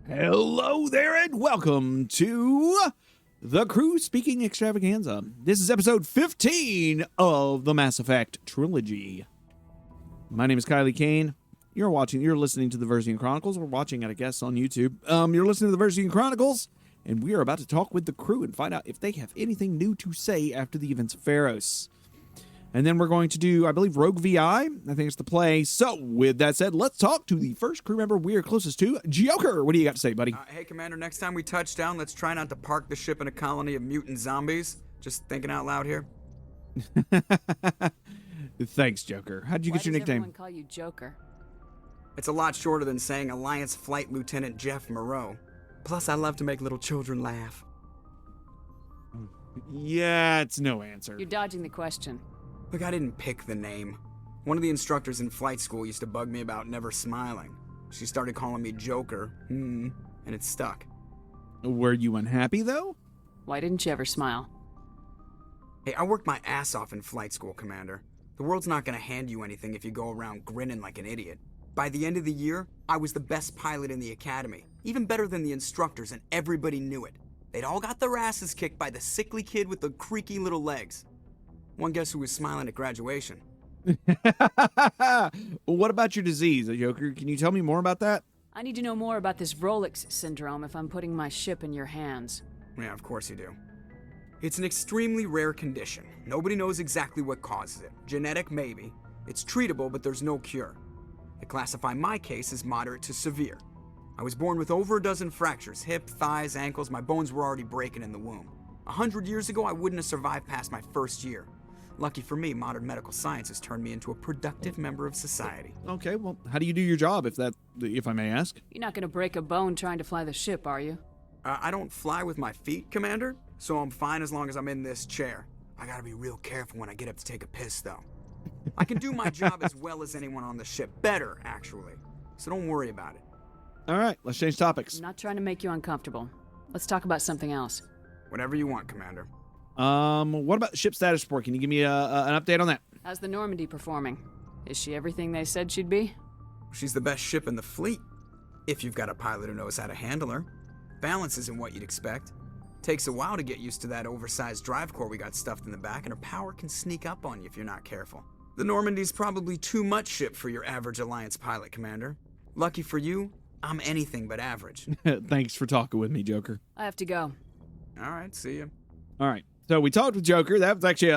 Hello there and welcome to the Crew Speaking Extravaganza. This is episode 15 of the Mass Effect trilogy. My name is Kailee Cain. You're listening to the Versian Chronicles. We're watching it, I guess, on YouTube. You're listening to the Versian Chronicles, and we are about to talk with the crew and find out if they have anything new to say after the events of Pharos. And then we're going to do, I believe, Rogue VI. I think it's the play. So, with that said, let's talk to the first crew member we are closest to, Joker. What do you got to say, buddy? Hey, Commander, next time we touch down, let's try not to park the ship in a colony of mutant zombies. Just thinking out loud here. Thanks, Joker. How'd you get your nickname? Why does everyone call you Joker? It's a lot shorter than saying Alliance Flight Lieutenant Jeff Moreau. Plus, I love to make little children laugh. Yeah, it's no answer. You're dodging the question. Look, I didn't pick the name. One of the instructors in flight school used to bug me about never smiling. She started calling me Joker, and it stuck. Were you unhappy, though? Why didn't you ever smile? Hey, I worked my ass off in flight school, Commander. The world's not gonna hand you anything if you go around grinning like an idiot. By the end of the year, I was the best pilot in the academy, even better than the instructors, and everybody knew it. They'd all got their asses kicked by the sickly kid with the creaky little legs. One guess who was smiling at graduation? Well, what about your disease, Joker? Can you tell me more about that? I need to know more about this Rolex syndrome if I'm putting my ship in your hands. Yeah, of course you do. It's an extremely rare condition. Nobody knows exactly what causes it. Genetic, maybe. It's treatable, but there's no cure. They classify my case as moderate to severe. I was born with over a dozen fractures, hip, thighs, ankles. My bones were already breaking in the womb. 100 years ago, I wouldn't have survived past my first year. Lucky for me, modern medical science has turned me into a productive member of society. Okay, well, how do you do your job, if I may ask? You're not going to break a bone trying to fly the ship, are you? I don't fly with my feet, Commander, so I'm fine as long as I'm in this chair. I gotta be real careful when I get up to take a piss, though. I can do my job as well as anyone on the ship. Better, actually. So don't worry about it. All right, let's change topics. I'm not trying to make you uncomfortable. Let's talk about something else. Whatever you want, Commander. What about the ship status report? Can you give me an update on that? How's the Normandy performing? Is she everything they said she'd be? She's the best ship in the fleet. If you've got a pilot who knows how to handle her. Balance isn't what you'd expect. Takes a while to get used to that oversized drive core we got stuffed in the back, and her power can sneak up on you if you're not careful. The Normandy's probably too much ship for your average Alliance pilot, Commander. Lucky for you, I'm anything but average. Thanks for talking with me, Joker. I have to go. All right, see ya. All right. So we talked with Joker. That was actually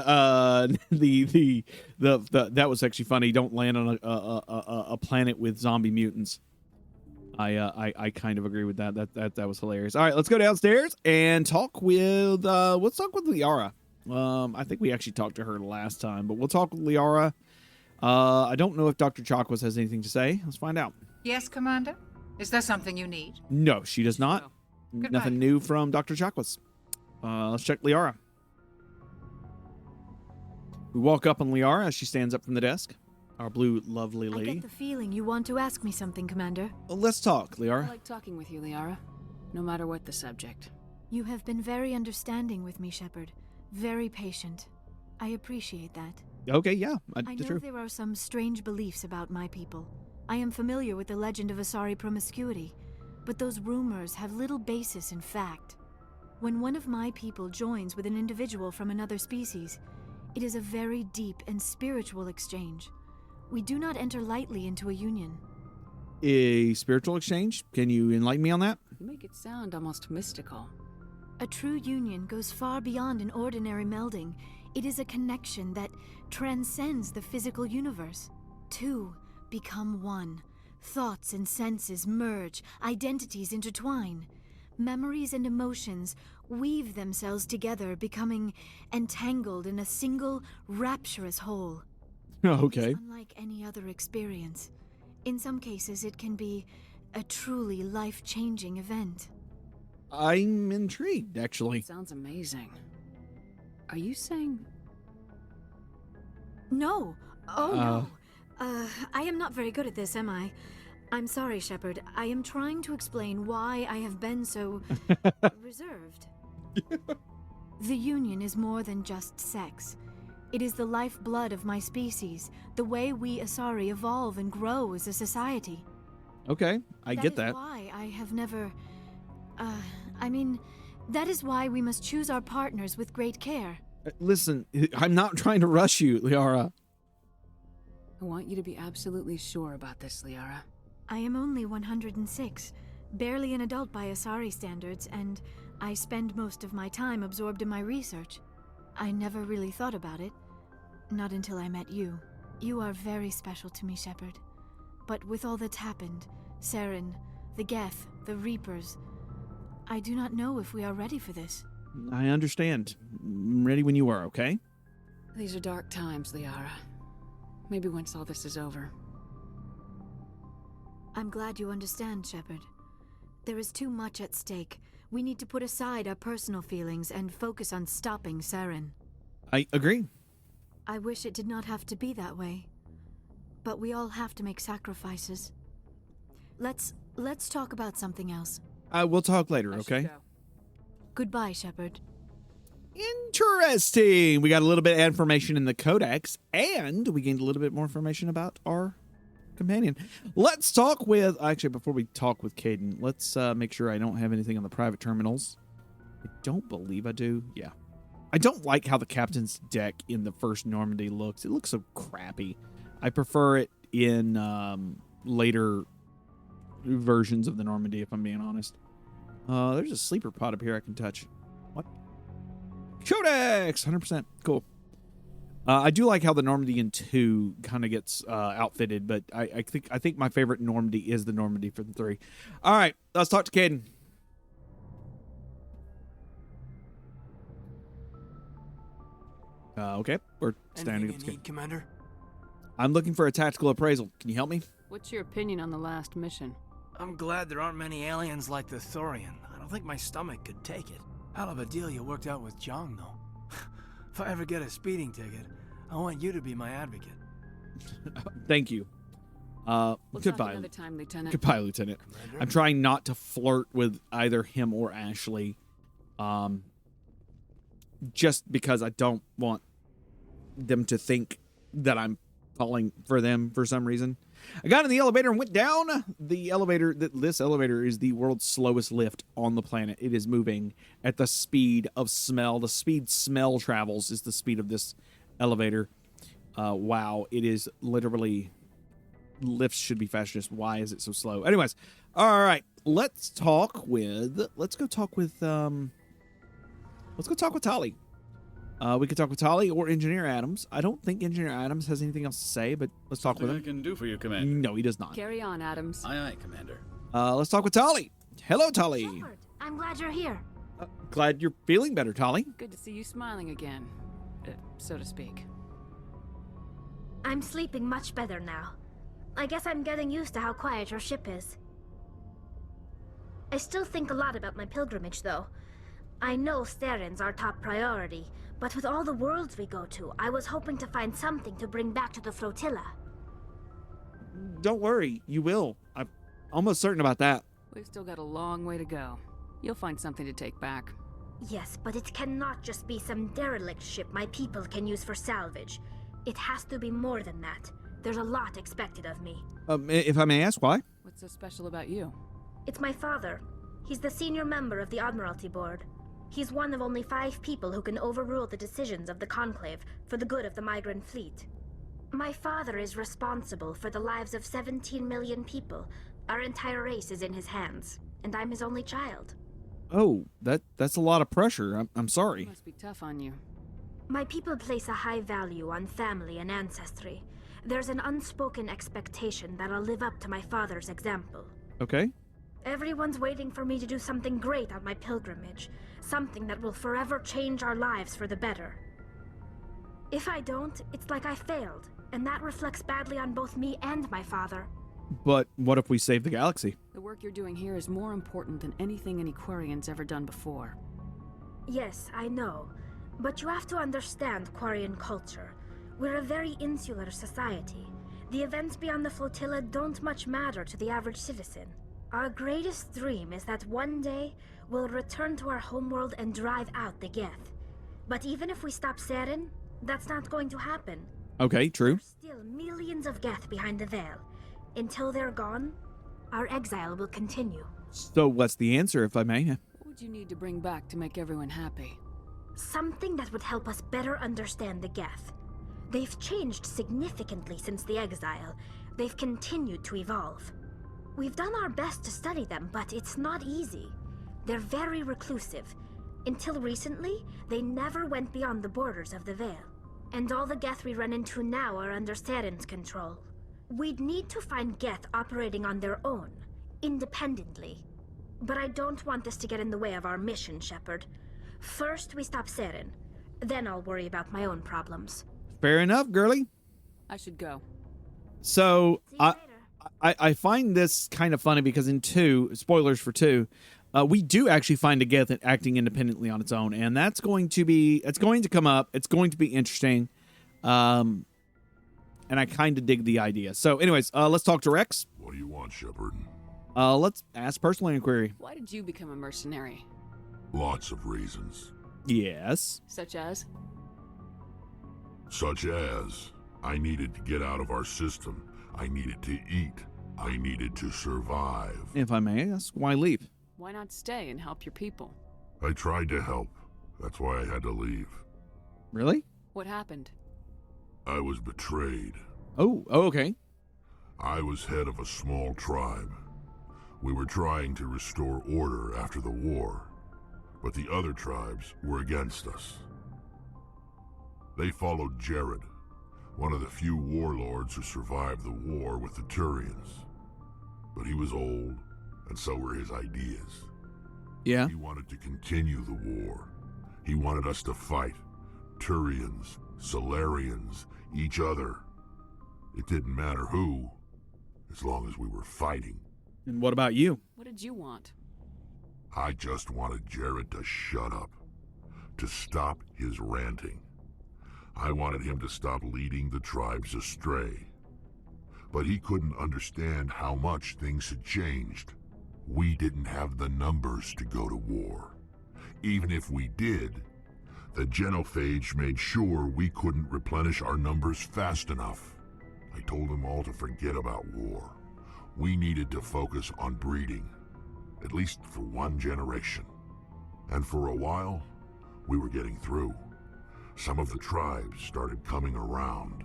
that was actually funny. Don't land on a planet with zombie mutants. I kind of agree with that. That was hilarious. All right, let's go downstairs and talk with Liara. I think we actually talked to her last time, but we'll talk with Liara. I don't know if Dr. Chakwas has anything to say. Let's find out. Yes, Commander? Is there something you need? No, she does not. Goodbye. Nothing new from Dr. Chakwas. Let's check Liara. We walk up on Liara as she stands up from the desk. Our blue, lovely lady. I get the feeling you want to ask me something, Commander. Let's talk, I Liara. like talking with you, Liara. No matter what the subject. You have been very understanding with me, Shepard. Very patient. I appreciate that. Okay, yeah, I that's know true. there are some strange beliefs about my people. I am familiar with the legend of Asari promiscuity, but those rumors have little basis in fact. When one of my people joins with an individual from another species, it is a very deep and spiritual exchange. We do not enter lightly into a union. A spiritual exchange? Can you enlighten me on that? You make it sound almost mystical. A true union goes far beyond an ordinary melding. It is a connection that transcends the physical universe. Two become one. Thoughts and senses merge, identities intertwine. Memories and emotions weave themselves together, becoming entangled in a single rapturous whole. Okay. It's unlike any other experience. In some cases, it can be a truly life-changing event. I'm intrigued, actually. Sounds amazing. Are you saying... No. Oh, no. I am not very good at this, am I? I'm sorry, Shepard. I am trying to explain why I have been so reserved. The Union is more than just sex. It is the lifeblood of my species, the way we Asari evolve and grow as a society. Okay, I get That that. is why I have never... I mean, that is why we must choose our partners with great care. Listen, I'm not trying to rush you, Liara. I want you to be absolutely sure about this, Liara. I am only 106, barely an adult by Asari standards, and I spend most of my time absorbed in my research. I never really thought about it. Not until I met you. You are very special to me, Shepard. But with all that's happened, Saren, the Geth, the Reapers, I do not know if we are ready for this. I understand. I'm ready when you are, okay? These are dark times, Liara. Maybe once all this is over. I'm glad you understand, Shepard. There is too much at stake. We need to put aside our personal feelings and focus on stopping Saren. I agree. I wish it did not have to be that way. But we all have to make sacrifices. Let's talk about something else. We'll talk later, I should okay? go. Goodbye, Shepard. Interesting. We got a little bit of information in the Codex, and we gained a little bit more information about our companion. Let's talk with... Actually, before we talk with Caden, let's make sure I don't have anything on the private terminals. I don't believe I do. Yeah. I don't like how the captain's deck in the first Normandy looks. It looks so crappy. I prefer it in later versions of the Normandy, if I'm being honest. There's a sleeper pod up here I can touch. What? Codex! 100%. Cool. I do like how the Normandy in 2 kind of gets outfitted, but I think my favorite Normandy is the Normandy from 3. All right, let's talk to Caden. Okay, we're standing up. Anything you need, Commander? I'm looking for a tactical appraisal. Can you help me? What's your opinion on the last mission? I'm glad there aren't many aliens like the Thorian. I don't think my stomach could take it. Hell of a deal you worked out with Jong, though. If I ever get a speeding ticket, I want you to be my advocate. Thank you. We'll talk Goodbye. another time, Lieutenant. Goodbye, Lieutenant. Commander? I'm trying not to flirt with either him or Ashley. Just because I don't want them to think that I'm falling for them for some reason. I got in the elevator and went down. The elevator, this elevator is the world's slowest lift on the planet. It is moving at the speed of smell. The speed smell travels is the speed of this elevator. Wow, it is literally... Lifts should be faster. Just why is it so slow? Anyways, all right. Let's go talk with Tali. We could talk with Tali or Engineer Adams. I don't think Engineer Adams has anything else to say, but let's talk with I him. can do for you, Commander. No, he does not. Carry on, Adams. Aye, aye, Commander. Let's talk with Tali. Hello, Tali. Shepard, I'm glad you're here. Glad you're feeling better, Tali. Good to see you smiling again, so to speak. I'm sleeping much better now. I guess I'm getting used to how quiet your ship is. I still think a lot about my pilgrimage, though. I know Saren's our top priority, but with all the worlds we go to, I was hoping to find something to bring back to the flotilla. Don't worry, you will. I'm almost certain about that. We've still got a long way to go. You'll find something to take back. Yes, but it cannot just be some derelict ship my people can use for salvage. It has to be more than that. There's a lot expected of me. If I may ask, why? What's so special about you? It's my father. He's the senior member of the Admiralty Board. He's one of only 5 people who can overrule the decisions of the Conclave for the good of the migrant fleet. My father is responsible for the lives of 17 million people. Our entire race is in his hands, and I'm his only child. Oh, that's a lot of pressure. I'm sorry. Must be tough on you. My people place a high value on family and ancestry. There's an unspoken expectation that I'll live up to my father's example. Okay. Everyone's waiting for me to do something great on my pilgrimage. Something that will forever change our lives for the better. If I don't, it's like I failed, and that reflects badly on both me and my father. But what if we save the galaxy? The work you're doing here is more important than anything an Aquarian's ever done before. Yes, I know. But you have to understand Quarian culture. We're a very insular society. The events beyond the flotilla don't much matter to the average citizen. Our greatest dream is that one day we'll return to our homeworld and drive out the Geth. But even if we stop Saren, that's not going to happen. Okay, true. There's still millions of Geth behind the veil. Until they're gone, our exile will continue. So what's the answer, if I may? What would you need to bring back to make everyone happy? Something that would help us better understand the Geth. They've changed significantly since the exile. They've continued to evolve. We've done our best to study them, but it's not easy. They're very reclusive. Until recently, they never went beyond the borders of the Veil. And all the Geth we run into now are under Saren's control. We'd need to find Geth operating on their own, independently. But I don't want this to get in the way of our mission, Shepard. First, we stop Saren. Then I'll worry about my own problems. Fair enough, girly. I should go. So See you later. I find this kind of funny because in 2, spoilers for 2, we do actually find a Geth acting independently on its own, and it's going to come up. It's going to be interesting, and I kind of dig the idea. So, anyways, let's talk to Rex. What do you want, Shepard? Let's ask personal inquiry. Why did you become a mercenary? Lots of reasons. Yes. Such as? Such as, I needed to get out of our system. I needed to eat. I needed to survive. If I may ask, why leave? Why not stay and help your people? I tried to help. That's why I had to leave. Really? What happened? I was betrayed. Oh, okay. I was head of a small tribe. We were trying to restore order after the war, but the other tribes were against us. They followed Jared, one of the few warlords who survived the war with the Turians. But he was old, and so were his ideas. Yeah. He wanted to continue the war. He wanted us to fight. Turians, Solarians, each other. It didn't matter who, as long as we were fighting. And what about you? What did you want? I just wanted Jared to shut up, to stop his ranting. I wanted him to stop leading the tribes astray. But he couldn't understand how much things had changed. We didn't have the numbers to go to war. Even if we did, the genophage made sure we couldn't replenish our numbers fast enough. I told them all to forget about war. We needed to focus on breeding, at least for one generation. And for a while, we were getting through. Some of the tribes started coming around.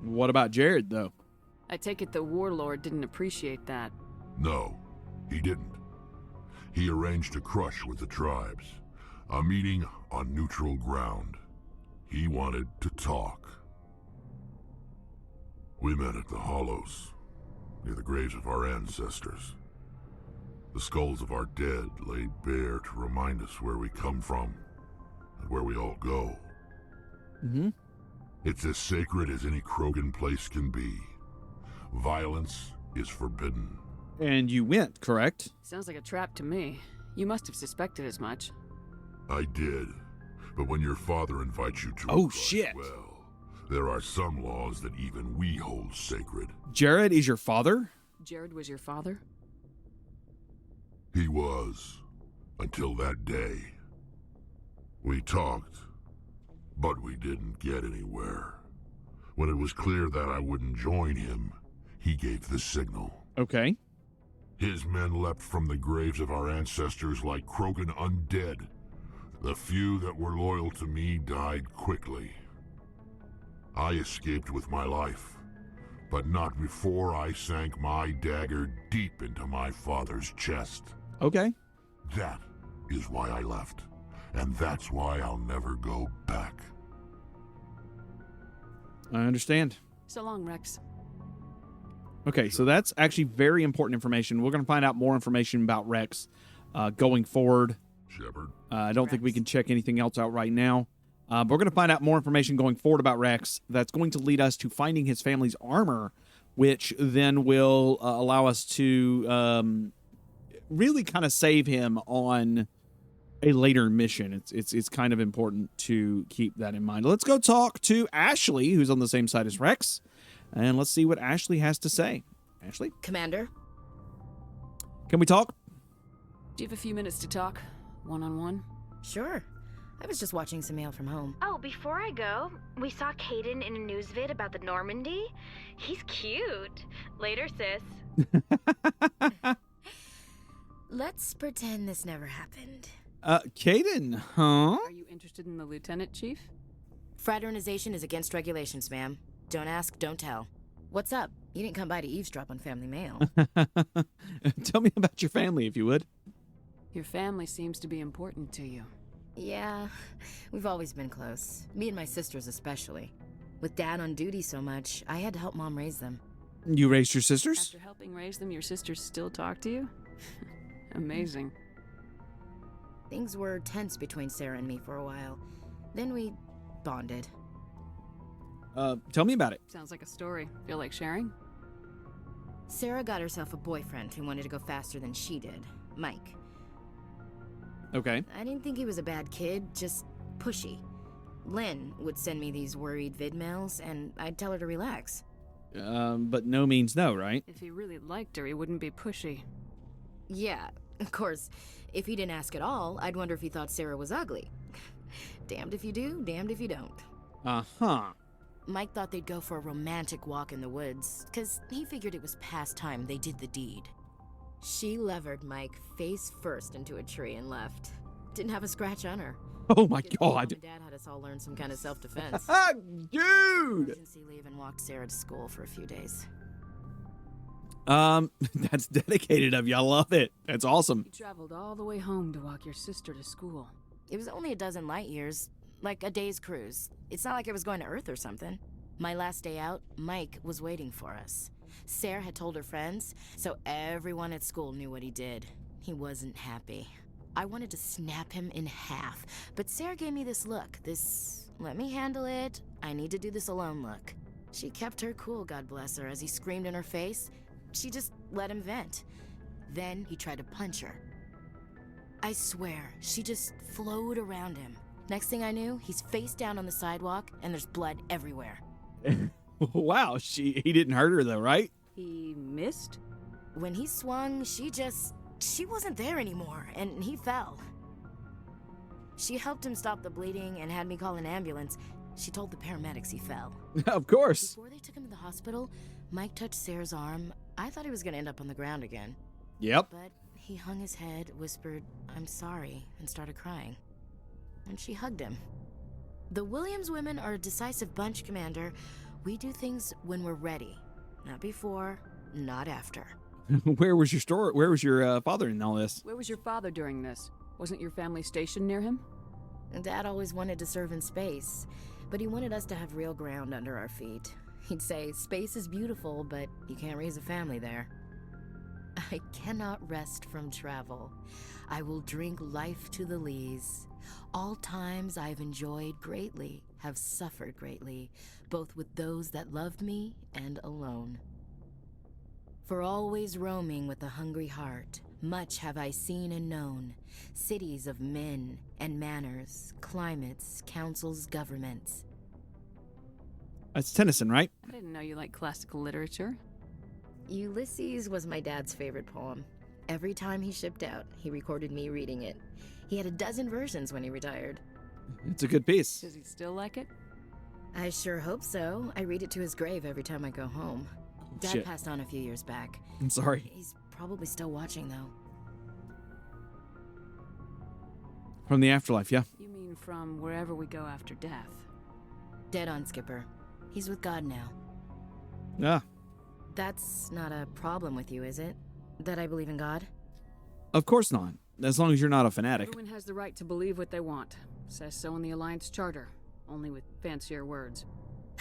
What about Jared, though? I take it the warlord didn't appreciate that. No, he didn't. He arranged a crush with the tribes, a meeting on neutral ground. He wanted to talk. We met at the Hollows, near the graves of our ancestors. The skulls of our dead laid bare to remind us where we come from and where we all go. Mm-hmm. It's as sacred as any Krogan place can be. Violence is forbidden. And you went, correct? Sounds like a trap to me. You must have suspected as much. I did, but when your father invites you to Oh, a crush, shit. well, there are some laws that even we hold sacred. Jared is your father? Jared was your father? He was, until that day. We talked, but we didn't get anywhere. When it was clear that I wouldn't join him, he gave the signal. Okay. His men leapt from the graves of our ancestors like Krogan undead. The few that were loyal to me died quickly. I escaped with my life, but not before I sank my dagger deep into my father's chest. Okay. That is why I left, and that's why I'll never go back. I understand. So long, Rex. Okay, so that's actually very important information. We're going to find out more information about Rex going forward. Shepard? I don't think we can check anything else out right now. But we're going to find out more information going forward about Rex. That's going to lead us to finding his family's armor, which then will allow us to really kind of save him on a later mission. It's kind of important to keep that in mind. Let's go talk to Ashley, who's on the same side as Rex, and let's see what Ashley has to say. Ashley? Commander? Can we talk? Do you have a few minutes to talk? One-on-one? Sure. I was just watching some mail from home. Oh, before I go, we saw Caden in a news vid about the Normandy. He's cute. Later, sis. Let's pretend this never happened. Caden, huh? Are you interested in the lieutenant, Chief? Fraternization is against regulations, ma'am. Don't ask, don't tell. What's up? You didn't come by to eavesdrop on family mail. Tell me about your family, if you would. Your family seems to be important to you. Yeah, we've always been close. Me and my sisters especially. With Dad on duty so much, I had to help Mom raise them. You raised your sisters? After helping raise them, your sisters still talk to you? Amazing. Things were tense between Sarah and me for a while. Then we bonded. Tell me about it. Sounds like a story. Feel like sharing? Sarah got herself a boyfriend who wanted to go faster than she did, Mike. Okay. I didn't think he was a bad kid, just pushy. Lynn would send me these worried vid mails, and I'd tell her to relax. But no means no, right? If he really liked her, he wouldn't be pushy. Yeah, of course. If he didn't ask at all, I'd wonder if he thought Sarah was ugly. Damned if you do, damned if you don't. Uh-huh. Mike thought they'd go for a romantic walk in the woods, because he figured it was past time they did the deed. She levered Mike face first into a tree and left. Didn't have a scratch on her. Oh my Guess Mom God. and Dad had us all learn some kind of self-defense. Dude! Emergency leave and walked Sarah to school for a few days. That's dedicated of you. I love it. That's awesome. You traveled all the way home to walk your sister to school. It was only a dozen light years, like a day's cruise. It's not like I was going to Earth or something. My last day out, Mike was waiting for us. Sarah had told her friends, so everyone at school knew what he did. He wasn't happy. I wanted to snap him in half, but Sarah gave me this look, this let me handle it, I need to do this alone look. She kept her cool, God bless her, as he screamed in her face. She just let him vent. Then he tried to punch her. I swear, she just flowed around him. Next thing I knew, he's face down on the sidewalk, and there's blood everywhere. Wow, he didn't hurt her though, right? He missed? When he swung, she wasn't there anymore, and he fell. She helped him stop the bleeding and had me call an ambulance. She told the paramedics he fell. Of course. Before they took him to the hospital, Mike touched Sarah's arm. I thought he was gonna end up on the ground again. Yep. But he hung his head, whispered, "I'm sorry," and started crying. And she hugged him. The Williams women are a decisive bunch, Commander. We do things when we're ready. Not before, not after. Where was your father in all this? Where was your father during this? Wasn't your family stationed near him? Dad always wanted to serve in space, but he wanted us to have real ground under our feet. He'd say, space is beautiful, but you can't raise a family there. I cannot rest from travel. I will drink life to the lees. All times I've enjoyed greatly, have suffered greatly, both with those that loved me and alone. For always roaming with a hungry heart, much have I seen and known, cities of men and manners, climates, councils, governments. That's Tennyson, right? I didn't know you liked classical literature. Ulysses was my dad's favorite poem. Every time he shipped out, he recorded me reading it. He had a dozen versions when he retired. It's a good piece. Does he still like it? I sure hope so. I read it to his grave every time I go home. Dad Shit. passed on a few years back. I'm sorry. He's probably still watching, though. From the afterlife, yeah. You mean from wherever we go after death? Dead on, Skipper. He's with God now. Yeah. That's not a problem with you, is it? That I believe in God? Of course not. As long as you're not a fanatic. Everyone has the right to believe what they want. Says so in the Alliance Charter, only with fancier words.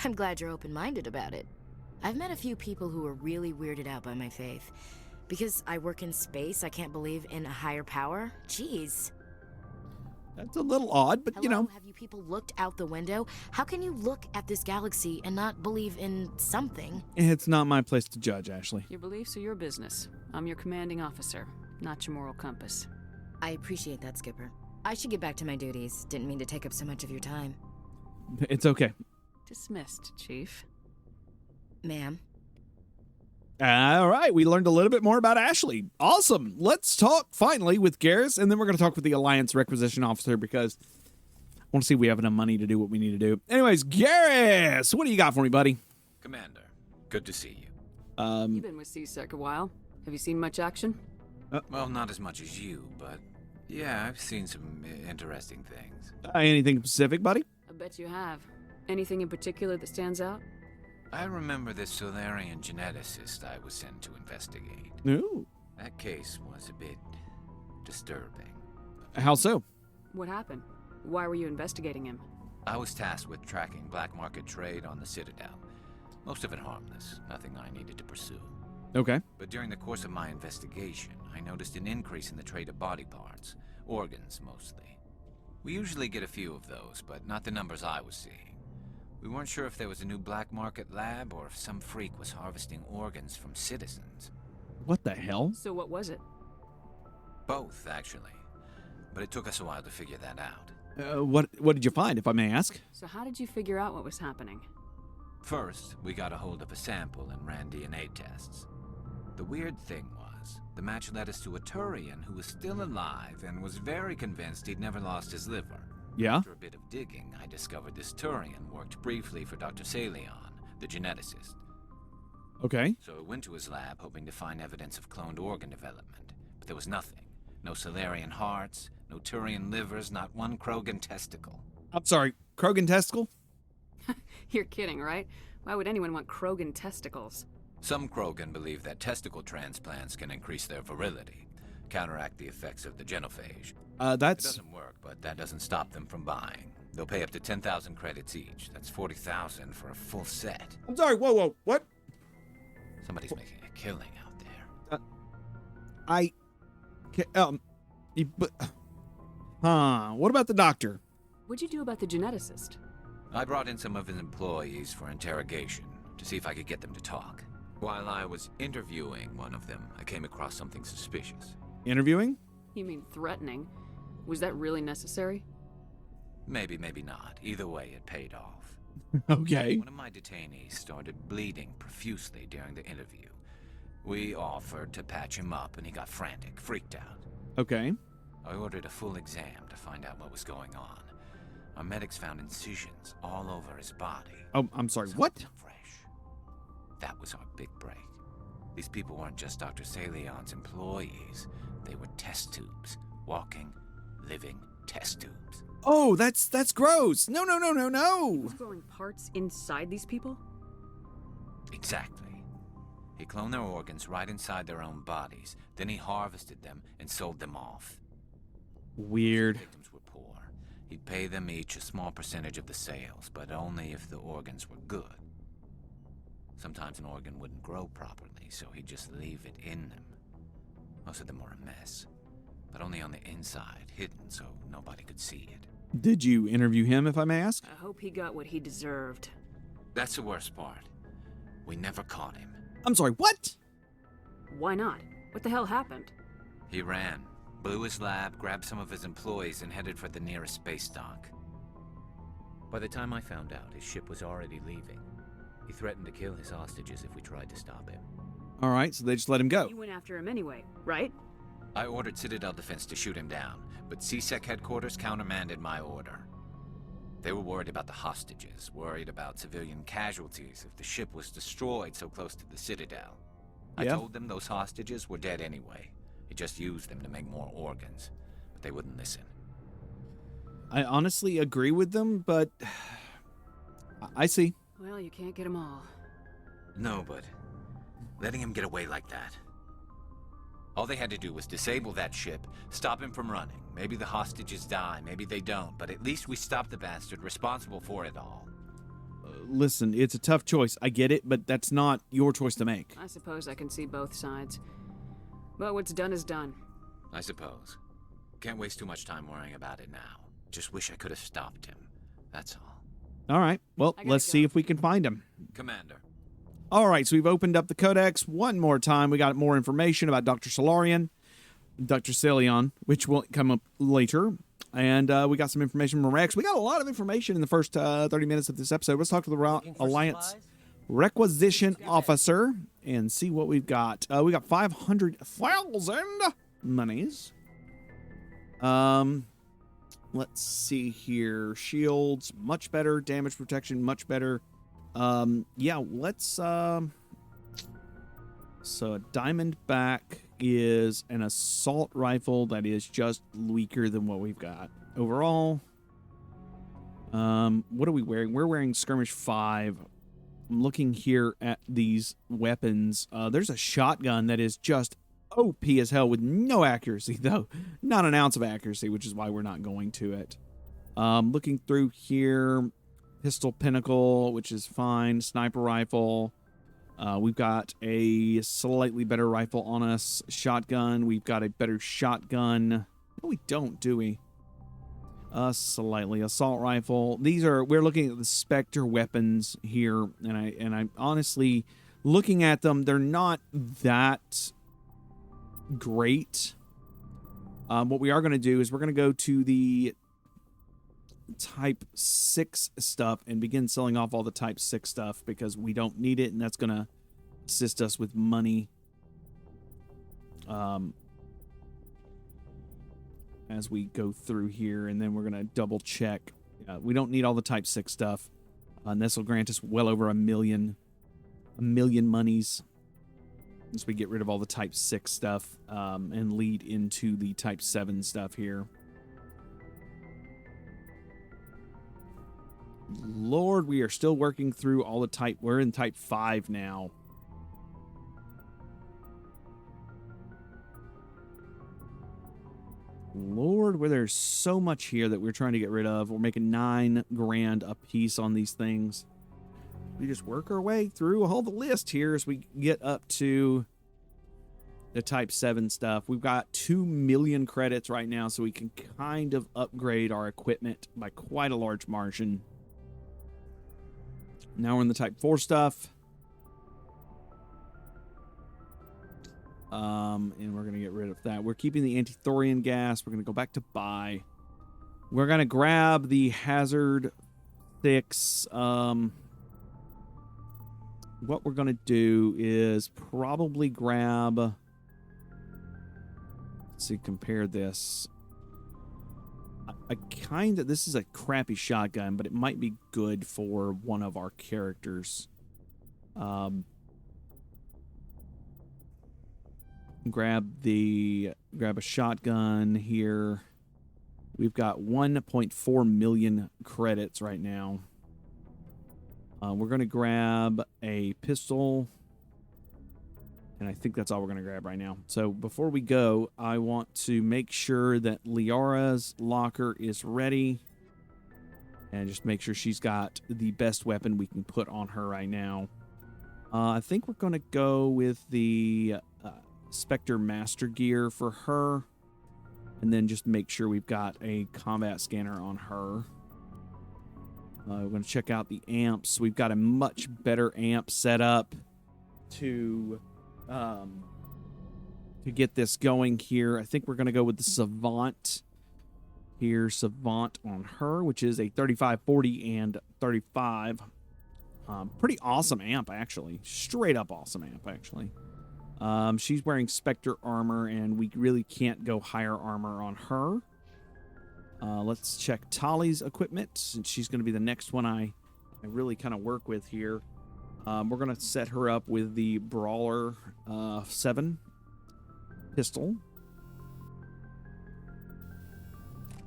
I'm glad you're open-minded about it. I've met a few people who are really weirded out by my faith. Because I work in space, I can't believe in a higher power? Jeez. That's a little odd, but Hello, you know. have you people looked out the window? How can you look at this galaxy and not believe in something? It's not my place to judge, Ashley. Your beliefs are your business. I'm your commanding officer, not your moral compass. I appreciate that, Skipper. I should get back to my duties. Didn't mean to take up so much of your time. It's okay. Dismissed, Chief. Ma'am? All right, we learned a little bit more about Ashley. Awesome. Let's talk finally with Garrus, and then we're going to talk with the Alliance Requisition Officer because want to see if we have enough money to do what we need to do. Anyways, Garrus, what do you got for me, buddy? Commander, good to see you. You've been with CSEC a while. Have you seen much action? Well, not as much as you, but yeah, I've seen some interesting things. Anything specific, buddy? I bet you have. Anything in particular that stands out? I remember this Solarian geneticist I was sent to investigate. Ooh. That case was a bit disturbing. How so? What happened? Why were you investigating him? I was tasked with tracking black market trade on the Citadel. Most of it harmless, nothing I needed to pursue. Okay. But during the course of my investigation, I noticed an increase in the trade of body parts, organs mostly. We usually get a few of those, but not the numbers I was seeing. We weren't sure if there was a new black market lab or if some freak was harvesting organs from citizens. What the hell? So what was it? Both, actually. But it took us a while to figure that out. What did you find, if I may ask? So how did you figure out what was happening? First, we got a hold of a sample and ran DNA tests. The weird thing was, the match led us to a Turian who was still alive and was very convinced he'd never lost his liver. Yeah? After a bit of digging, I discovered this Turian worked briefly for Dr. Salion, the geneticist. Okay. So I went to his lab hoping to find evidence of cloned organ development, but there was nothing. No Solarian hearts, no Turian livers, not one Krogan testicle. I'm sorry, Krogan testicle? You're kidding, right? Why would anyone want Krogan testicles? Some Krogan believe that testicle transplants can increase their virility, counteract the effects of the genophage. It That's... doesn't work, but that doesn't stop them from buying. They'll pay up to 10,000 credits each. That's 40,000 for a full set. I'm sorry, whoa, what? Somebody's making a killing out there. What about the doctor? What'd you do about the geneticist? I brought in some of his employees for interrogation to see if I could get them to talk. While I was interviewing one of them, I came across something suspicious. Interviewing? You mean threatening? Was that really necessary? Maybe, maybe not. Either way, it paid off. Okay. One of my detainees started bleeding profusely during the interview. We offered to patch him up, and he got frantic, freaked out. Okay. I ordered a full exam to find out what was going on. Our medics found incisions all over his body. Oh, I'm sorry, what? Something fresh. That was our big break. These people weren't just Dr. Salion's employees. They were test tubes. Walking, living test tubes. Oh, that's gross. No. He's growing parts inside these people? Exactly. He cloned their organs right inside their own bodies. Then he harvested them and sold them off. Weird. Victims were poor. He'd pay them each a small percentage of the sales, but only if the organs were good. Sometimes an organ wouldn't grow properly, so he'd just leave it in them. Most of them were a mess, but only on the inside, hidden so nobody could see it. Did you interview him, if I may ask? I hope he got what he deserved. That's the worst part. We never caught him. I'm sorry, what? Why not? What the hell happened? He ran, blew his lab, grabbed some of his employees, and headed for the nearest space dock. By the time I found out, his ship was already leaving. He threatened to kill his hostages if we tried to stop him. All right, so they just let him go. You went after him anyway, right? I ordered Citadel Defense to shoot him down, but CSEC headquarters countermanded my order. They were worried about the hostages, worried about civilian casualties if the ship was destroyed so close to the Citadel. I Yeah. told them those hostages were dead anyway. He just used them to make more organs, but they wouldn't listen. I honestly agree with them, but I see. Well, you can't get them all. No, but letting him get away like that. All they had to do was disable that ship, stop him from running. Maybe the hostages die, maybe they don't, but at least we stopped the bastard responsible for it all. Listen, it's a tough choice. I get it, but that's not your choice to make. I suppose I can see both sides. But what's done is done. I suppose. Can't waste too much time worrying about it now. Just wish I could have stopped him. That's all. All right, well, let's see if we can find him. Commander. All right, so we've opened up the codex one more time. We got more information about Dr. Solarian, Dr. Salion, which will come up later. And we got some information from Rex. We got a lot of information in the first 30 minutes of this episode. Let's talk to the Alliance Requisition Officer and see what we've got. We got 500,000 monies. Let's see here. Shields, much better. Damage protection, much better. Yeah, let's... So a Diamondback is an assault rifle that is just weaker than what we've got. Overall, what are we wearing? We're wearing Skirmish 5. I'm looking here at these weapons. There's a shotgun that is just OP as hell with no accuracy, though. Not an ounce of accuracy, which is why we're not going to it. Looking through here, Pistol Pinnacle, which is fine. Sniper Rifle. We've got a slightly better rifle on us. Shotgun. We've got a better shotgun. No, we don't, do we? Slightly. Assault Rifle. We're looking at the Spectre weapons here, and I'm honestly looking at them. They're not that great. What we are going to do is we're going to go to the Type 6 stuff and begin selling off all the Type 6 stuff because we don't need it, and that's going to assist us with money as we go through here, and then we're going to double check. We don't need all the Type 6 stuff, and this will grant us well over a million monies once we get rid of all the Type 6 stuff and lead into the Type 7 stuff here. Lord, we are still working through all the Type... We're in Type 5 now. Lord, where there's so much here that we're trying to get rid of. We're making $9 grand a piece on these things. We just work our way through all the list here as we get up to the Type 7 stuff. We've got 2 million credits right now, so we can kind of upgrade our equipment by quite a large margin. Now we're in the Type 4 stuff. And we're going to get rid of that. We're keeping the anti-thorium gas. We're going to go back to buy. We're going to grab the Hazard 6. What we're going to do is probably grab... Let's see, compare this. This is a crappy shotgun, but it might be good for one of our characters. Grab a shotgun here. We've got 1.4 million credits right now. We're going to grab a pistol. And I think that's all we're going to grab right now. So before we go, I want to make sure that Liara's locker is ready. And just make sure she's got the best weapon we can put on her right now. I think we're going to go with the Spectre Master Gear for her. And then just make sure we've got a combat scanner on her. We're going to check out the amps. We've got a much better amp set up to get this going here. I think we're going to go with the Savant here. Savant on her, which is a 35, 40, and 35. Pretty awesome amp, actually. Straight up awesome amp, actually. She's wearing Spectre armor, and we really can't go higher armor on her. Let's check Tali's equipment, since she's going to be the next one I really kind of work with here. We're going to set her up with the Brawler 7 pistol.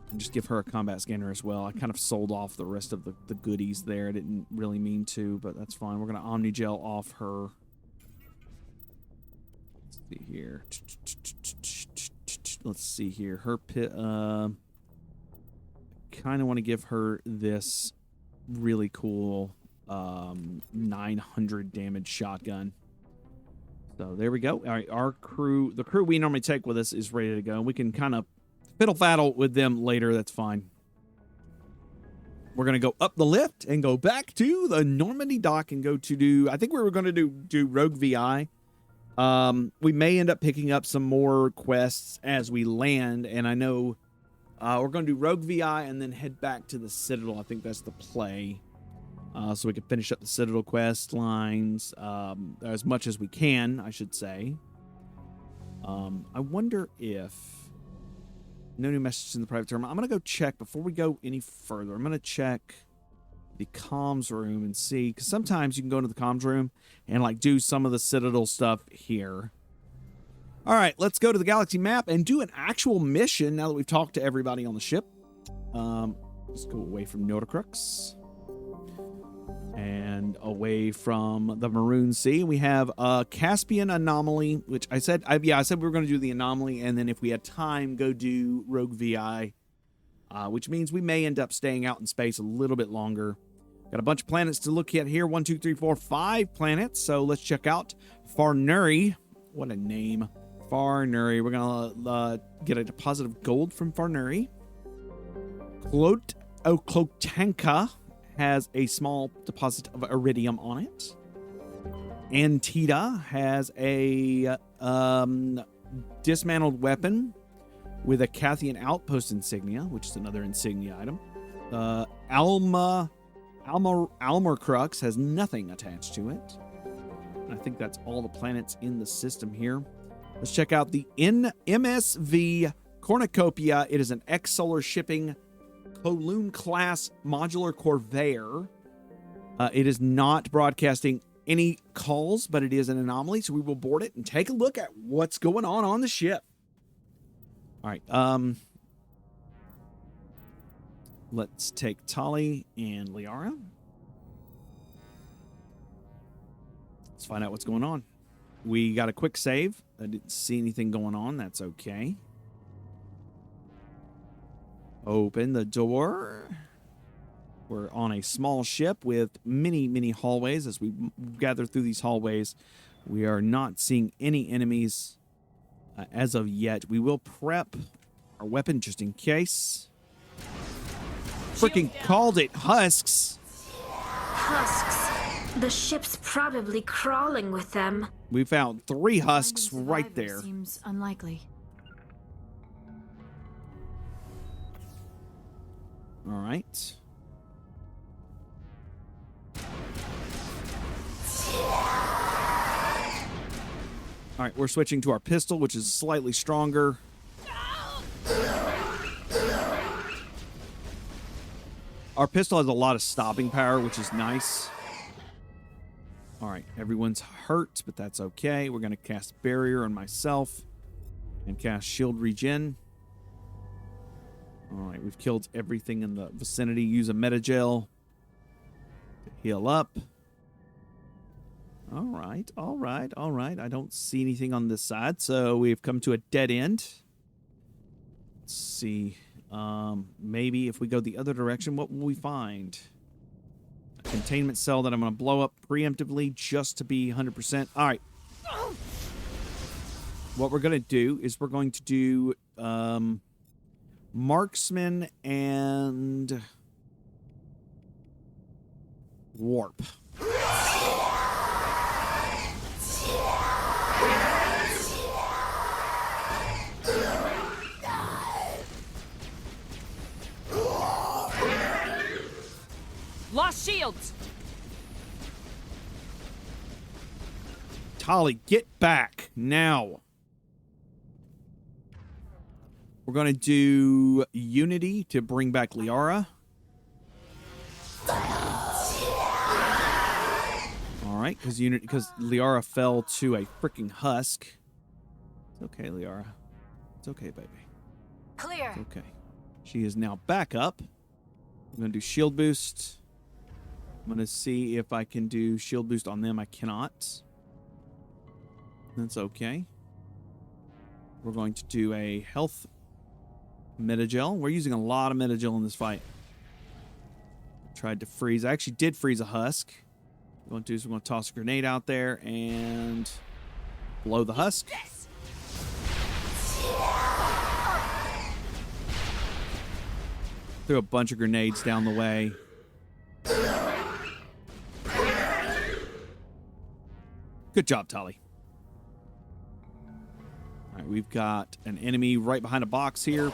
And just give her a combat scanner as well. I kind of sold off the rest of the goodies there. I didn't really mean to, but that's fine. We're going to Omnigel off her. Let's see here. Let's see here. Her pit. Kind of want to give her this really cool 900 damage shotgun. So there we go. All right, the crew we normally take with us is ready to go. We can kind of fiddle-faddle with them later. That's fine. We're going to go up the lift and go back to the Normandy dock and go to do... I think we were going to do Rogue VI. We may end up picking up some more quests as we land, and I know we're going to do Rogue VI and then head back to the Citadel. I think that's the play. So we can finish up the Citadel quest lines as much as we can, I should say. I wonder if... No new messages in the private terminal. I'm going to go check before we go any further. I'm going to check the comms room and see, because sometimes you can go into the comms room and like do some of the Citadel stuff here. All right, let's go to the galaxy map and do an actual mission now that we've talked to everybody on the ship. Let's go away from Notacrux and away from the Maroon Sea. We have a Caspian anomaly, which I said we were going to do the anomaly, and then if we had time, go do Rogue VI, which means we may end up staying out in space a little bit longer. Got a bunch of planets to look at here. 1, 2, 3, 4, 5 planets. So let's check out Farnuri. What a name. Farnuri. We're going to get a deposit of gold from Farnuri. Clotanka has a small deposit of iridium on it. Antida has a dismantled weapon with a Cathian outpost insignia, which is another insignia item. Almorcrux has nothing attached to it. And I think that's all the planets in the system here. Let's check out the MSV Cornucopia. It is an X-Solar shipping Kowloon class modular corvair. It is not broadcasting any calls, but it is an anomaly, so we will board it and take a look at what's going on the ship. All right. Let's take Tali and Liara. Let's find out what's going on. We got a quick save. I didn't see anything going on. That's okay. Open the door. We're on a small ship with many hallways. As we gather through these hallways, we are not seeing any enemies as of yet. We will prep our weapon just in case. Freaking called it. Husks. Husks. The ship's probably crawling with them. We found 3 husks right there. Seems unlikely. All right. All right, we're switching to our pistol, which is slightly stronger. Our pistol has a lot of stopping power, which is nice. All right, everyone's hurt, but that's okay. We're going to cast Barrier on myself and cast Shield Regen. All right, we've killed everything in the vicinity. Use a Metagel to heal up. All right. I don't see anything on this side, so we've come to a dead end. Let's see. Maybe if we go the other direction, what will we find? A containment cell that I'm going to blow up preemptively just to be 100%. All right. What we're going to do is we're going to do Marksman and Warp. Lost shields! Tali, get back now. We're going to do Unity to bring back Liara. All right, because Liara fell to a freaking husk. It's okay, Liara. It's okay, baby. Clear. It's okay. She is now back up. I'm going to do shield boost. I'm going to see if I can do shield boost on them. I cannot. That's okay. We're going to do a health Metagel. We're using a lot of Metagel in this fight. Tried to freeze. I actually did freeze a husk. What we're going to do is we're going to toss a grenade out there and blow the husk. Yes. Threw a bunch of grenades down the way. Good job, Tali. All right, we've got an enemy right behind a box here.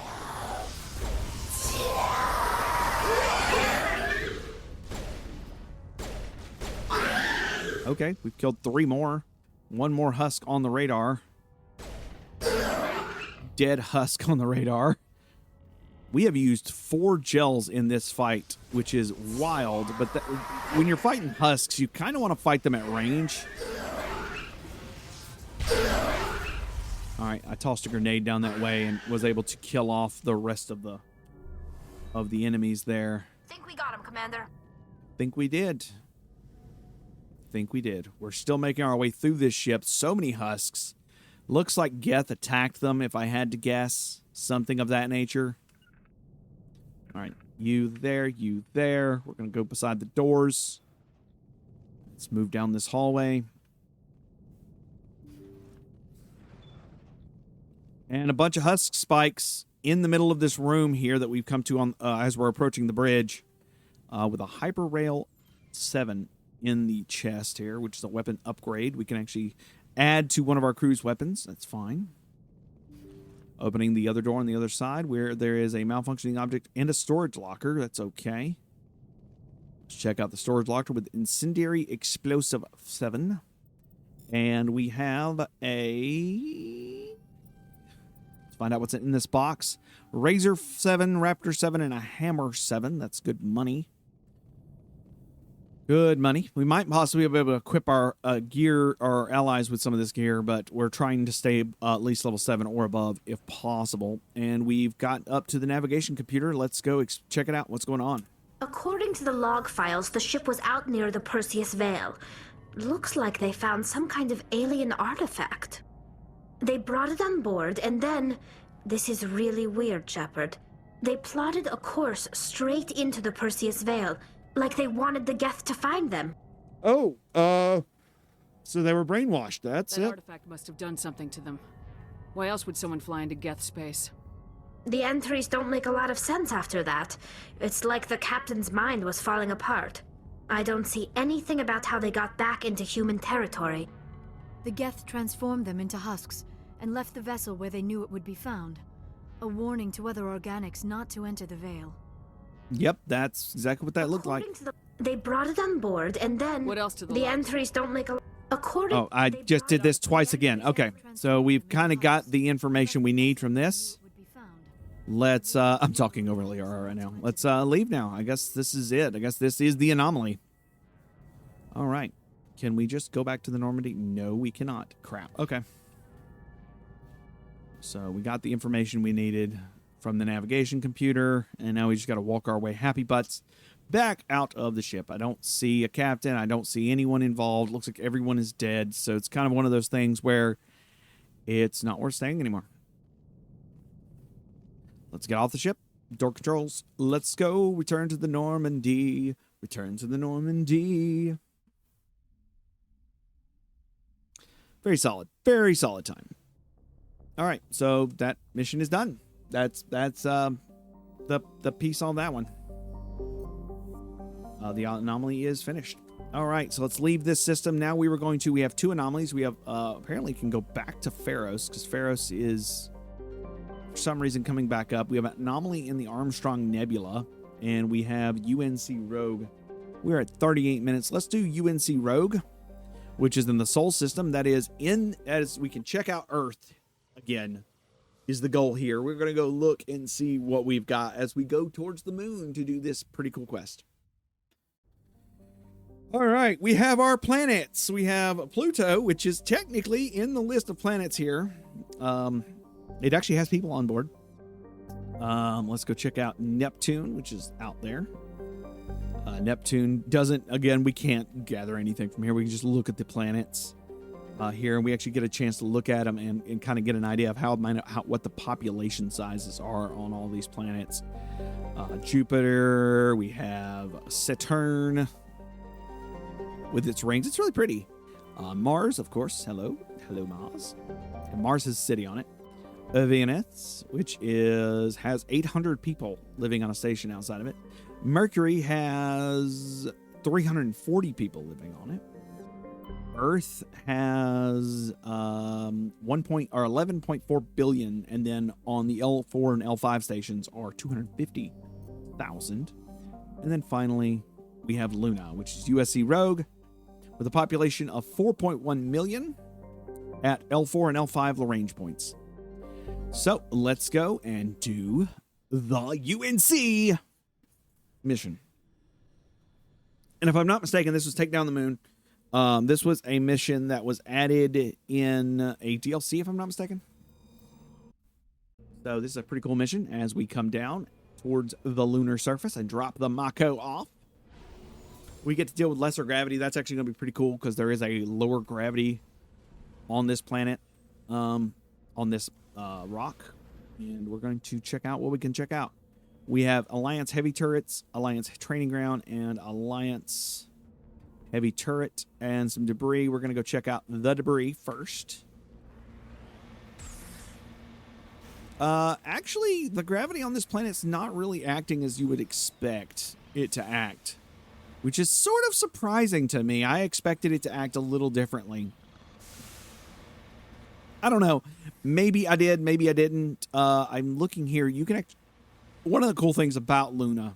Okay, we've killed 3 more. 1 more husk on the radar. Dead husk on the radar. We have used 4 gels in this fight, which is wild. But when you're fighting husks, you kind of want to fight them at range. All right, I tossed a grenade down that way and was able to kill off the rest of the enemies there. Think we got him, Commander. Think we did. Think we did. We're still making our way through this ship. So many husks. Looks like Geth attacked them, if I had to guess. Something of that nature. All right, you there, you there. We're going to go beside the doors. Let's move down this hallway. And a bunch of husk spikes in the middle of this room here that we've come to on as we're approaching the bridge. With a Hyper Rail 7 in the chest here, which is a weapon upgrade. We can actually add to one of our crew's weapons. That's fine. Opening the other door on the other side where there is a malfunctioning object and a storage locker. That's okay. Let's check out the storage locker with Incendiary Explosive 7. And we have a... Let's find out what's in this box. Razor 7, Raptor 7, and a Hammer 7. That's good money. Good money. We might possibly be able to equip our gear, our allies with some of this gear, but we're trying to stay at least level 7 or above if possible. And we've got up to the navigation computer. Let's go check it out. What's going on? According to the log files, the ship was out near the Perseus Vale. Looks like they found some kind of alien artifact. They brought it on board, and then... This is really weird, Shepard. They plotted a course straight into the Perseus Vale, like they wanted the Geth to find them. Oh, so they were brainwashed. That's it. That artifact must have done something to them. Why else would someone fly into Geth space? The entries don't make a lot of sense after that. It's like the captain's mind was falling apart. I don't see anything about how they got back into human territory. The Geth transformed them into husks and left the vessel where they knew it would be found. A warning to other organics not to enter the Vale. Yep, that's exactly what that looked like. They brought it on board, and then... What else to the The logs? entries don't make a... According... Oh, I just did this twice again. Okay, so we've kind of got the information we need from this. Let's, I'm talking over Liara right now. Let's leave now. I guess this is it. I guess this is the anomaly. All right. Can we just go back to the Normandy? No, we cannot. Crap. Okay. So we got the information we needed from the navigation computer, and now we just got to walk our way happy butts back out of the ship. I don't see a captain. I don't see anyone involved. Looks like everyone is dead, so it's kind of one of those things where it's not worth staying anymore. Let's get off the ship. Door controls. Let's go. Return to the Normandy. Return to the Normandy. Very solid. Very solid time. All right, so that mission is done. That's the piece on that one. The anomaly is finished. All right, so let's leave this system. Now we have 2 anomalies. We have apparently can go back to Pharos because Pharos is for some reason coming back up. We have an anomaly in the Armstrong Nebula, and we have UNC Rogue. We're at 38 minutes. Let's do UNC Rogue, which is in the Sol system. That is as we can check out Earth again. Is the goal here. We're going to go look and see what we've got as we go towards the moon to do this pretty cool quest. All right, we have our planets. We have Pluto, which is technically in the list of planets here. It actually has people on board. Let's go check out Neptune, which is out there. Neptune doesn't, again, we can't gather anything from here. We can just look at the planets here, and we actually get a chance to look at them and kind of get an idea of what the population sizes are on all these planets. Jupiter, we have Saturn with its rings. It's really pretty. Mars, of course. Hello Mars. And Mars has a city on it. Venus, which has 800 people living on a station outside of it. Mercury has 340 people living on it. Earth has 11.4 billion, and then on the L4 and L5 stations are 250,000. And then finally, we have Luna, which is USC Rogue, with a population of 4.1 million at L4 and L5 Lagrange points. So let's go and do the UNC mission. And if I'm not mistaken, this was Take Down the Moon. This was a mission that was added in a DLC, if I'm not mistaken. So this is a pretty cool mission as we come down towards the lunar surface and drop the Mako off. We get to deal with lesser gravity. That's actually going to be pretty cool because there is a lower gravity on this planet, on this rock. And we're going to check out what we can check out. We have Alliance heavy turrets, Alliance training ground, and Alliance heavy turret, and some debris. We're going to go check out the debris first. Actually, the gravity on this planet's not really acting as you would expect it to act, which is sort of surprising to me. I expected it to act a little differently. I don't know. Maybe I did, maybe I didn't. I'm looking here. You can one of the cool things about Luna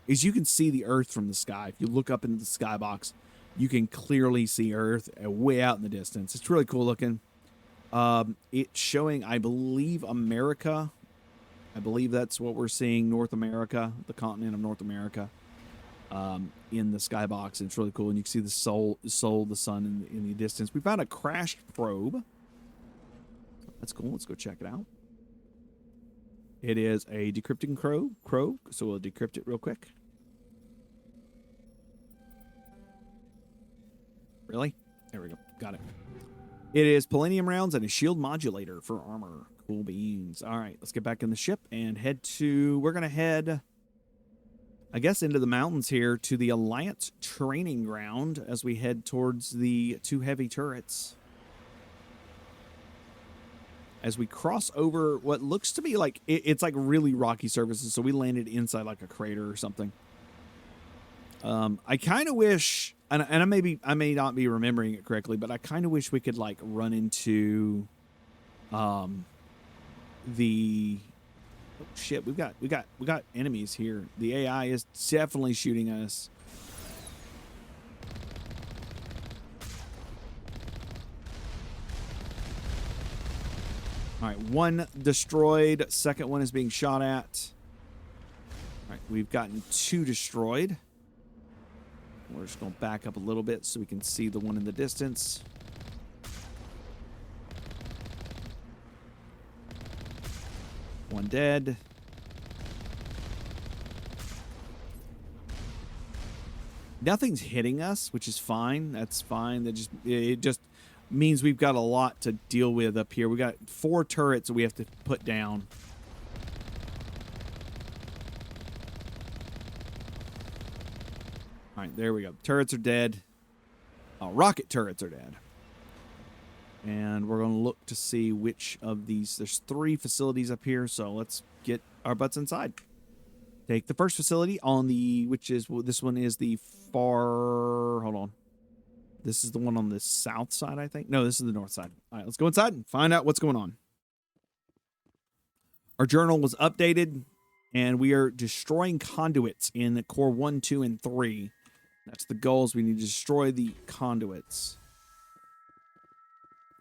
is you can see the Earth from the sky. If you look up into the skybox, you can clearly see Earth way out in the distance. It's really cool looking. It's showing, I believe, America. I believe that's what we're seeing, North America, the continent of North America, in the skybox. It's really cool, and you can see the the sun in the distance. We found a crashed probe. That's cool. Let's go check it out. It is a decrypting probe, so we'll decrypt it real quick. Really? There we go. Got it. It is polonium rounds and a shield modulator for armor. Cool beans. All right, let's get back in the ship and head to... We're going to head, I guess, into the mountains here to the Alliance training ground as we head towards the 2 heavy turrets. As we cross over what looks to be like... It's like really rocky surfaces, so we landed inside like a crater or something. I kind of wish... And I may not be remembering it correctly, but I kind of wish we could like run into, the, oh shit, we got enemies here. The AI is definitely shooting us. All right, 1 destroyed. Second one is being shot at. All right, we've gotten 2 destroyed. We're just going to back up a little bit so we can see the one in the distance. One dead. Nothing's hitting us, which is fine. That's fine. It just means we've got a lot to deal with up here. We got 4 turrets that we have to put down. All right, there we go. Turrets are dead. Rocket turrets are dead. And we're going to look to see which of these. There's 3 facilities up here, so let's get our butts inside. Take the first facility on the, which is, well, this one is the far, hold on. This is the one on the south side, I think. No, this is the north side. All right, let's go inside and find out what's going on. Our journal was updated, and we are destroying conduits in core 1, 2, and 3. That's the goals. We need to destroy the conduits.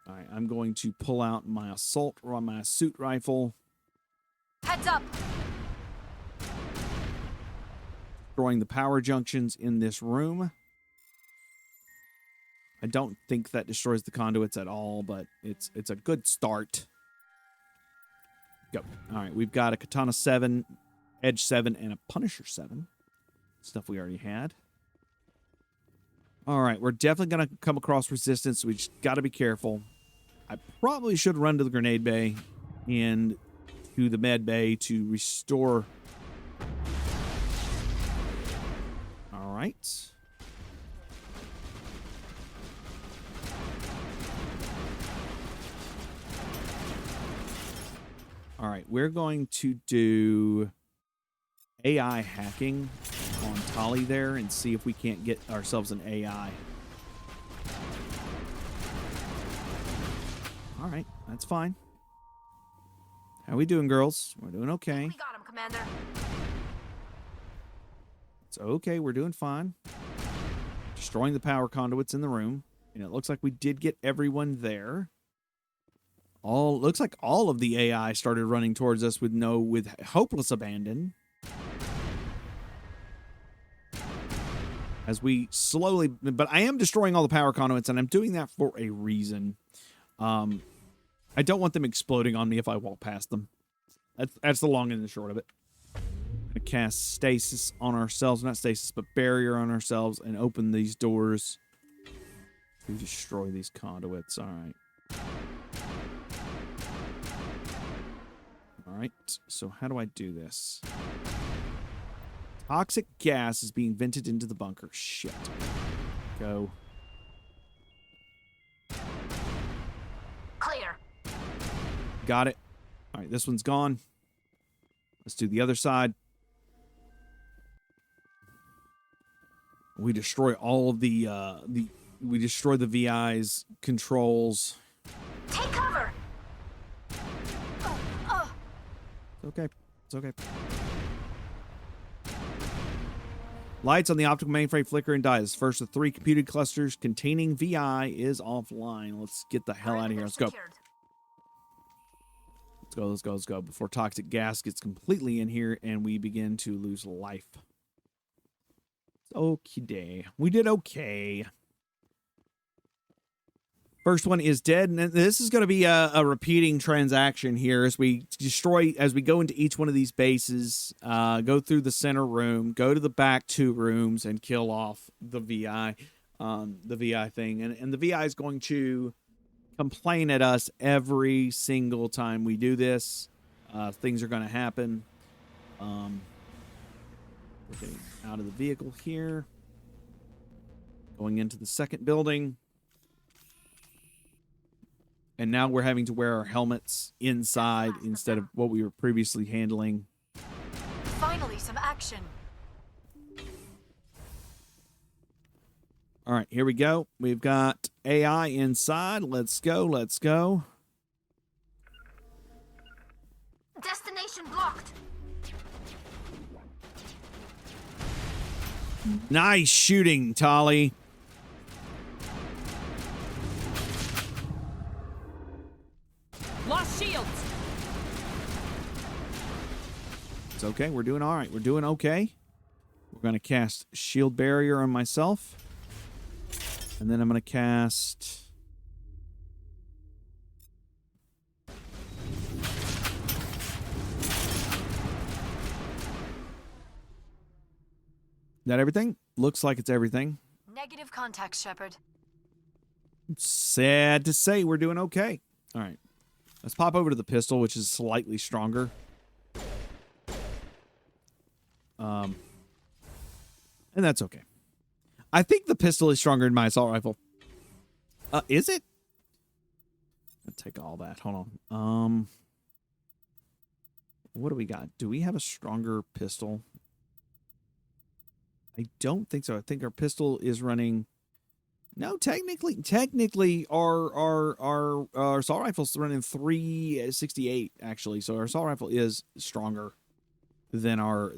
All right, I'm going to pull out my assault or my assault rifle. Heads up! Destroying the power junctions in this room. I don't think that destroys the conduits at all, but it's a good start. Go. All right, we've got a Katana 7, Edge 7, and a Punisher 7. Stuff we already had. All right, we're definitely going to come across resistance, so we just got to be careful. I probably should run to the grenade bay and to the med bay to restore. All right. All right, we're going to do AI hacking on Tali there and see if we can't get ourselves an AI. All right, that's fine. How we doing, girls? We're doing okay. We got him, Commander. It's okay, we're doing fine. Destroying the power conduits in the room. And it looks like we did get everyone there. Looks like all of the AI started running towards us with hopeless abandon. As we slowly, but I am destroying all the power conduits, and I'm doing that for a reason. I don't want them exploding on me if I walk past them. That's the long and the short of it. Gonna cast stasis on ourselves, not stasis, but barrier on ourselves, and open these doors to destroy these conduits. All right. All right. So how do I do this? Toxic gas is being vented into the bunker. Shit. Go. Clear. Got it. All right, this one's gone. Let's do the other side. We destroy all of we destroy the VI's controls. Take cover. It's okay. It's okay. Lights on the optical mainframe flicker and die. This first of 3 computed clusters containing VI is offline. Let's get the hell out of here. Let's go. Let's go, let's go, let's go. Before toxic gas gets completely in here and we begin to lose life. Okay. We did okay. First one is dead, and this is going to be a repeating transaction here as we go into each one of these bases, go through the center room, go to the back 2 rooms, and kill off the VI thing. And the VI is going to complain at us every single time we do this. Things are going to happen. We're getting out of the vehicle here. Going into the second building. And now we're having to wear our helmets inside instead of what we were previously handling. Finally, some action. All right, here we go. We've got AI inside. Let's go, let's go. Destination blocked. Nice shooting, Tolly. Lost shields. It's okay. We're doing all right. We're doing okay. We're going to cast shield barrier on myself. And then I'm going to cast... That everything? Looks like it's everything. Negative contact, Shepard. Sad to say, we're doing okay. All right. Let's pop over to the pistol, which is slightly stronger. And that's okay. I think the pistol is stronger than my assault rifle. Is it? I'll take all that. Hold on. What do we got? Do we have a stronger pistol? I don't think so. I think our pistol is running... No, technically, our assault rifle's running 368 actually. So our assault rifle is stronger than our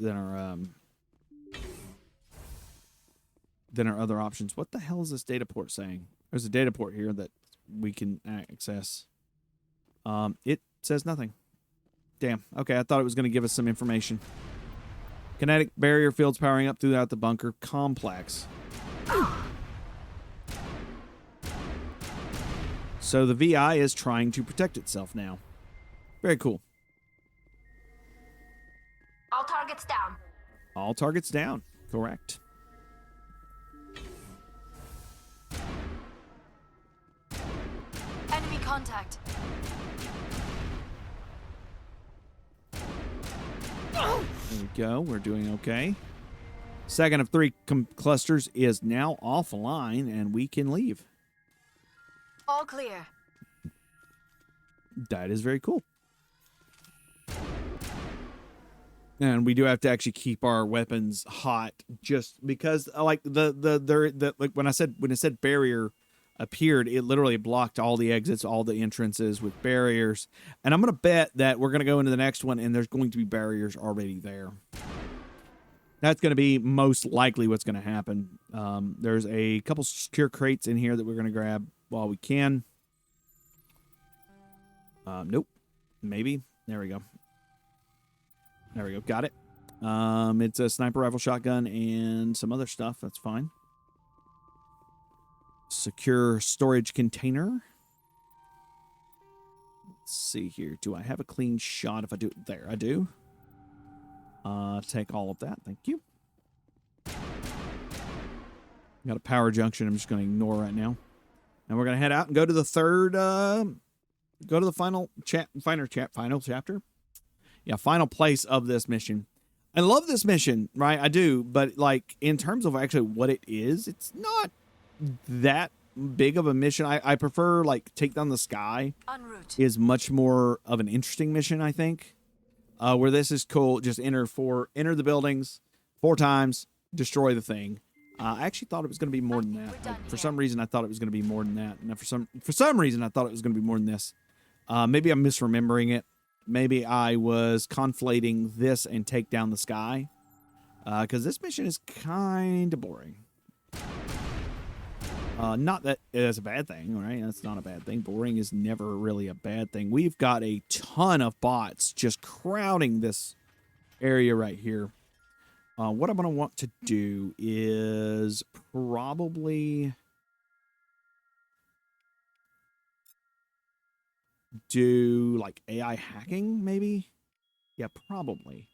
other options. What the hell is this data port saying? There's a data port here that we can access. It says nothing. Damn. Okay, I thought it was going to give us some information. Kinetic barrier fields powering up throughout the bunker complex. So the VI is trying to protect itself now. Very cool. All targets down. All targets down. Correct. Enemy contact. There we go. We're doing okay. Second of 3 clusters is now offline, and we can leave. All clear. That is very cool. And we do have to actually keep our weapons hot, just because, like like when it said barrier appeared, it literally blocked all the exits, all the entrances with barriers. And I'm gonna bet that we're gonna go into the next one, and there's going to be barriers already there. That's going to be most likely what's going to happen. There's a couple secure crates in here that we're going to grab while we can. Nope. Maybe. There we go. There we go. Got it. It's a sniper rifle, shotgun, and some other stuff. That's fine. Secure storage container. Let's see here. Do I have a clean shot? If I do, there, I do. Take all of that. Thank you. Got a power junction I'm just going to ignore right now. And we're going to head out and go to the third, go to the final chapter. Yeah, final place of this mission. I love this mission, right? I do, but like in terms of actually what it is, it's not that big of a mission. I prefer like Take Down the Sky is much more of an interesting mission, I think. Where this is cool, just enter the buildings 4 times, destroy the thing. I actually thought it was going to be more than that. Like, for some reason, I thought it was going to be more than that. And for some reason, I thought it was going to be more than this. Maybe I'm misremembering it. Maybe I was conflating this and Take Down the Sky. Because this mission is kind of boring. Not that it's a bad thing, right? That's not a bad thing. Boring is never really a bad thing. We've got a ton of bots just crowding this area right here. What I'm going to want to do is probably do like AI hacking, maybe? Yeah, probably.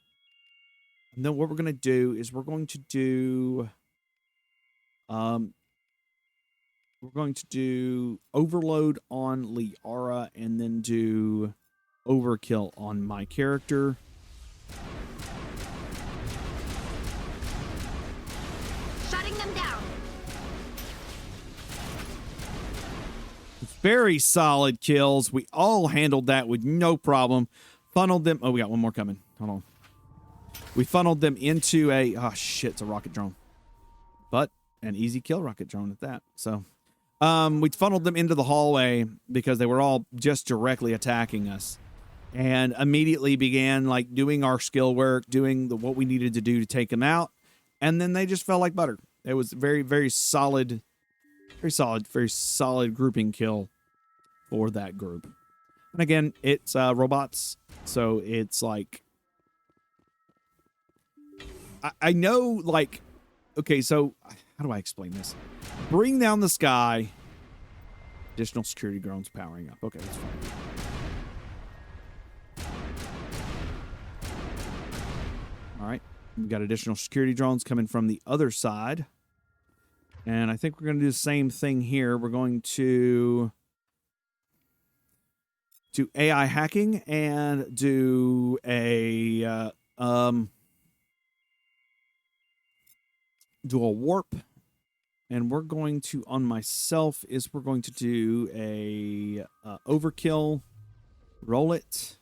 And then what we're going to do is we're going to do overload on Liara and then do overkill on my character. Shutting them down. Very solid kills. We all handled that with no problem. Funneled them. Oh, we got one more coming. Hold on. We funneled them into a... Oh, shit. It's a rocket drone. But an easy kill rocket drone at that. So... we funneled them into the hallway because they were all just directly attacking us, and immediately began like doing our skill work, doing what we needed to do to take them out, and then they just fell like butter. It was very, very solid, very solid grouping kill for that group. And again, it's robots, so it's like I know, like, okay, so how do I explain this? Bring Down the Sky. Additional security drones powering up. Okay, that's fine. All right. We've got additional security drones coming from the other side. And I think we're going to do the same thing here. We're going to do AI hacking and do a warp. And we're going to, on myself, we're going to do a overkill, roll it.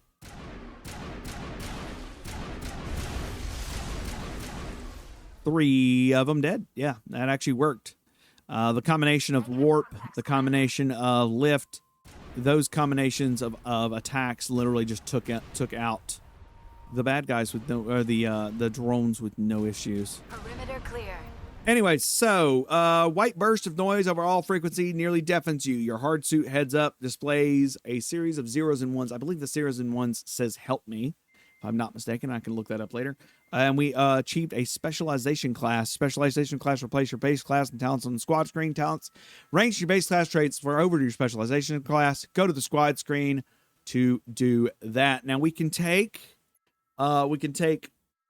Three of them dead. Yeah, that actually worked. The combination of warp, the combination of lift, those combinations of attacks literally just took out the bad guys with no, or the drones with no issues. Perimeter clear. Anyway, so white burst of noise over all frequency nearly deafens you. Your hard suit heads up, displays a series of zeros and ones. I believe the zeros and ones says help me. If I'm not mistaken, I can look that up later. And we achieved a specialization class. Specialization class replace your base class and talents on the squad screen. Talents range your base class traits for over to your specialization class. Go to the squad screen to do that. Now we can take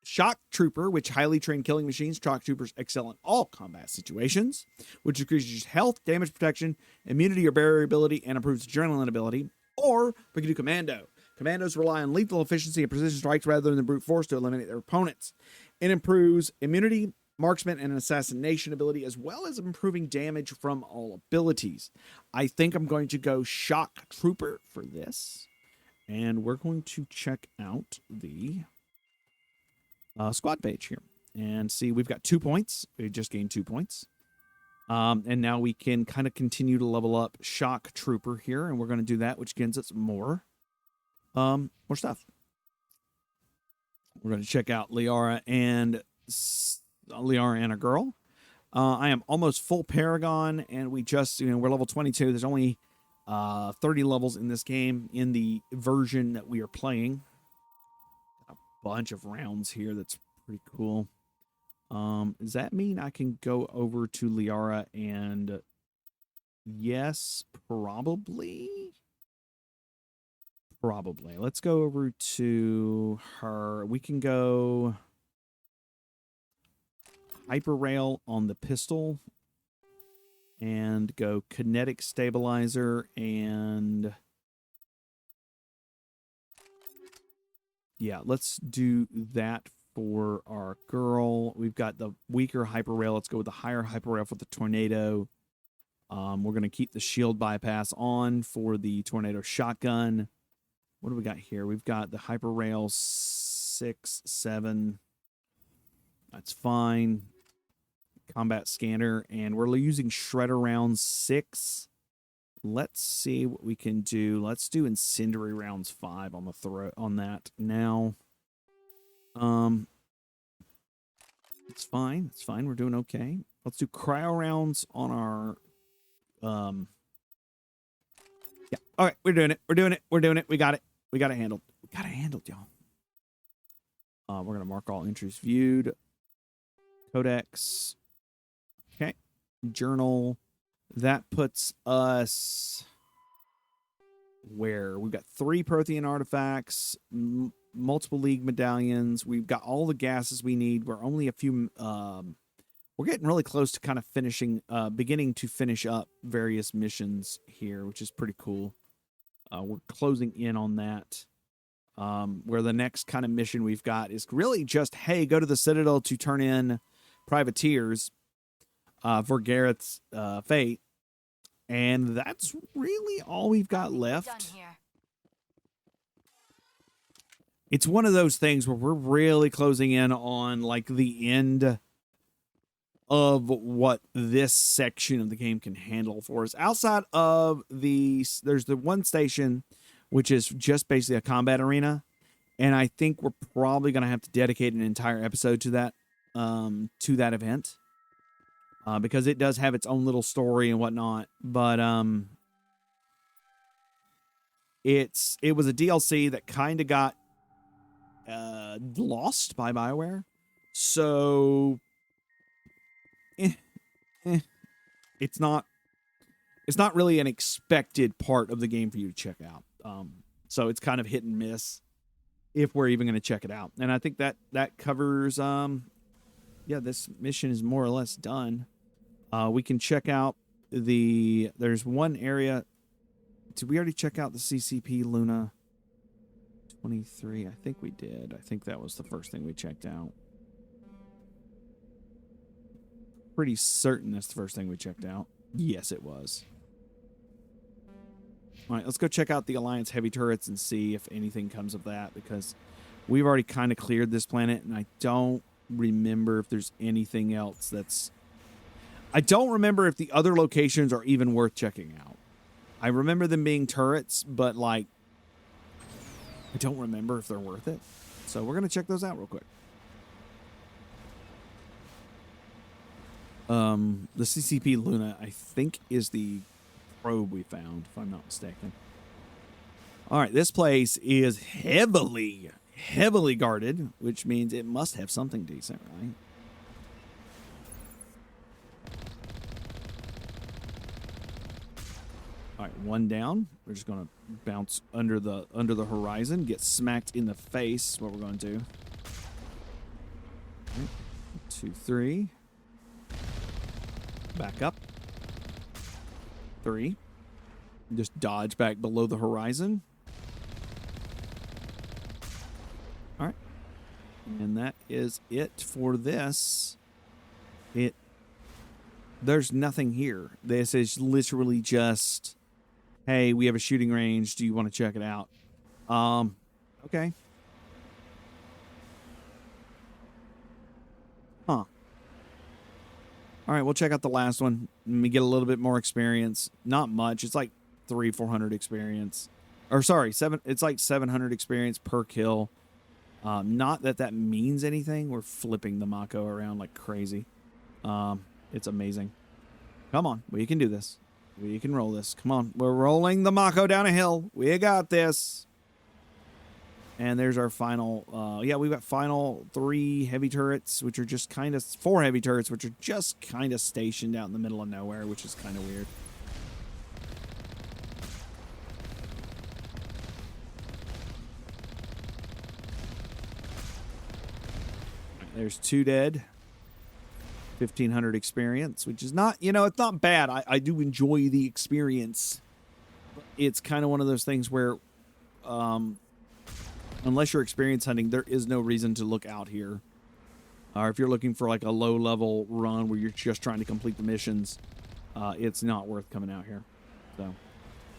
Shock Trooper, which highly trained killing machines. Shock Troopers excel in all combat situations, which increases health, damage protection, immunity or barrier ability, and improves adrenaline ability. Or we can do Commando. Commandos rely on lethal efficiency and precision strikes rather than brute force to eliminate their opponents. It improves immunity, marksman, and assassination ability, as well as improving damage from all abilities. I think I'm going to go Shock Trooper for this. And we're going to check out the squad page here and see we've got 2 points. We just gained 2 points. And now we can kind of continue to level up Shock Trooper here, and we're going to do that, which gives us more stuff. We're going to check out Liara and a girl. I am almost full Paragon, and we just, we're level 22. There's only 30 levels in this game in the version that we are playing. A bunch of rounds here. That's pretty cool. Does that mean I can go over to Liara and... Yes, probably. Probably. Let's go over to her. We can go hyper rail on the pistol and go kinetic stabilizer and yeah, let's do that for our girl. We've got the weaker hyper rail. Let's go with the higher hyper rail for the tornado. We're going to keep the shield bypass on for the tornado shotgun. What do we got here? We've got the hyper rail 6, 7. That's fine. Combat scanner, and we're using shredder rounds 6. Let's see what we can do. Let's do incendiary rounds 5 on the throat on that now. It's fine. It's fine. We're doing okay. Let's do cryo rounds on our yeah. All right, we're doing it. We're doing it. We're doing it. We got it. We got it handled. We got it handled, y'all. We're gonna mark all entries viewed. Codex. Okay. Journal. That puts us where we've got 3 Prothean artifacts, multiple League medallions. We've got all the gases we need. We're only a few. We're getting really close to kind of finishing, beginning to finish up various missions here, which is pretty cool. We're closing in on that. Where the next kind of mission we've got is really just, hey, go to the Citadel to turn in privateers for Gareth's fate. And that's really all we've got left. It's one of those things where we're really closing in on like the end of what this section of the game can handle for us. Outside of there's the one station, which is just basically a combat arena. And I think we're probably going to have to dedicate an entire episode to that event. Because it does have its own little story and whatnot. But it was a DLC that kind of got lost by BioWare. So it's not really an expected part of the game for you to check out. So it's kind of hit and miss if we're even going to check it out. And I think that covers this mission is more or less done. We can check out there's one area. Did we already check out the CCP Luna 23? I think we did. I think that was the first thing we checked out. Pretty certain that's the first thing we checked out. Yes, it was. All right, let's go check out the Alliance heavy turrets and see if anything comes of that, because we've already kind of cleared this planet, and I don't remember if there's anything else that's... I don't remember if the other locations are even worth checking out. I remember them being turrets, but, like, I don't remember if they're worth it. So we're going to check those out real quick. The CCP Luna, I think, is the probe we found, if I'm not mistaken. All right, this place is heavily guarded, which means it must have something decent, right? All right, one down. We're just going to bounce under the horizon, get smacked in the face, is what we're going to do. All right, 2, 3. Back up. 3. Just dodge back below the horizon. All right. And that is it for this. There's nothing here. This is literally just, hey, we have a shooting range. Do you want to check it out? Okay. Huh. All right, we'll check out the last one. Let me get a little bit more experience. Not much. It's like 300-400 experience. Or sorry, it's like 700 experience per kill. Not that means anything. We're flipping the Mako around like crazy. It's amazing. Come on, we can do this. We can roll this. Come on. We're rolling the Mako down a hill. We got this. And there's our final, we've got final 3 heavy turrets, which are just kind of, 4 heavy turrets, which are just kind of stationed out in the middle of nowhere, which is kind of weird. There's 2 dead. 1,500 experience, which is not, it's not bad. I do enjoy the experience. It's kind of one of those things where, unless you're experience hunting, there is no reason to look out here. Or if you're looking for like a low level run where you're just trying to complete the missions, it's not worth coming out here. So,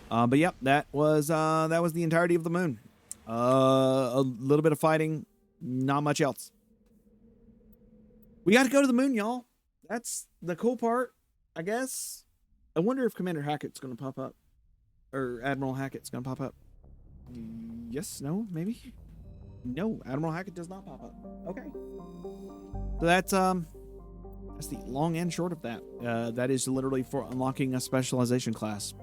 but yep, that was the entirety of the moon. A little bit of fighting, not much else. We got to go to the moon, y'all. That's the cool part, I guess. I wonder if Commander Hackett's going to pop up, or Admiral Hackett's going to pop up. Yes, no, maybe? No, Admiral Hackett does not pop up. Okay. So that's the long and short of that. That is literally for unlocking a specialization class.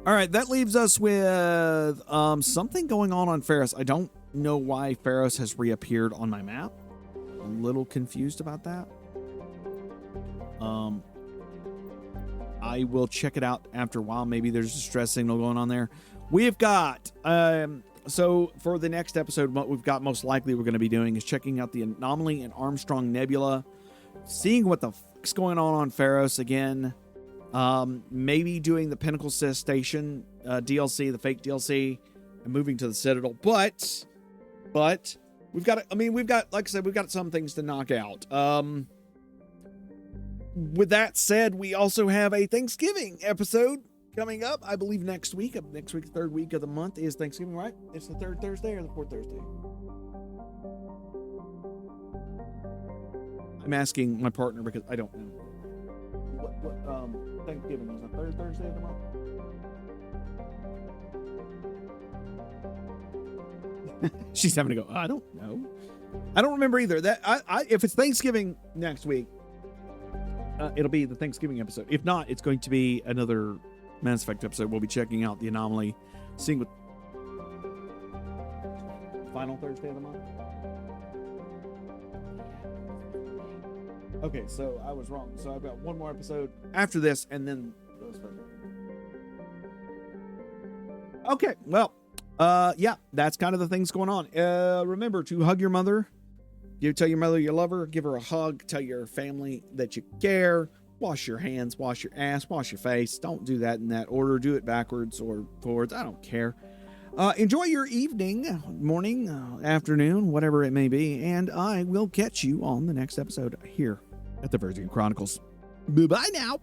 All right, that leaves us with something going on Pharos. I don't know why Pharos has reappeared on my map. A little confused about that. I will check it out after a while. Maybe there's a stress signal going on there. We've got, so for the next episode, what we've got most likely we're going to be doing is checking out the anomaly in Armstrong Nebula, seeing what the fuck's going on Pharos again, maybe doing the Pinnacle Station DLC, the fake DLC, and moving to the Citadel. But we've got, like I said, we've got some things to knock out. With that said, we also have a Thanksgiving episode coming up, I believe next week. Next week, 3rd week of the month is Thanksgiving, right? It's the 3rd Thursday or the 4th Thursday? I'm asking my partner because I don't know. What Thanksgiving is the 3rd Thursday of the month? She's having to go, I don't know. I don't remember either. That if it's Thanksgiving next week, it'll be the Thanksgiving episode. If not, it's going to be another Mass Effect episode. We'll be checking out the anomaly, seeing what final Thursday of the month. Okay, so I was wrong. So I've got one more episode after this, and then those Thursday. Okay, well, yeah, that's kind of the things going on. Remember to hug your mother. Tell your mother you love her. Give her a hug. Tell your family that you care. Wash your hands. Wash your ass. Wash your face. Don't do that in that order. Do it backwards or forwards. I don't care. Enjoy your evening, morning, afternoon, whatever it may be. And I will catch you on the next episode here at the Virgin Chronicles. Bye-bye now.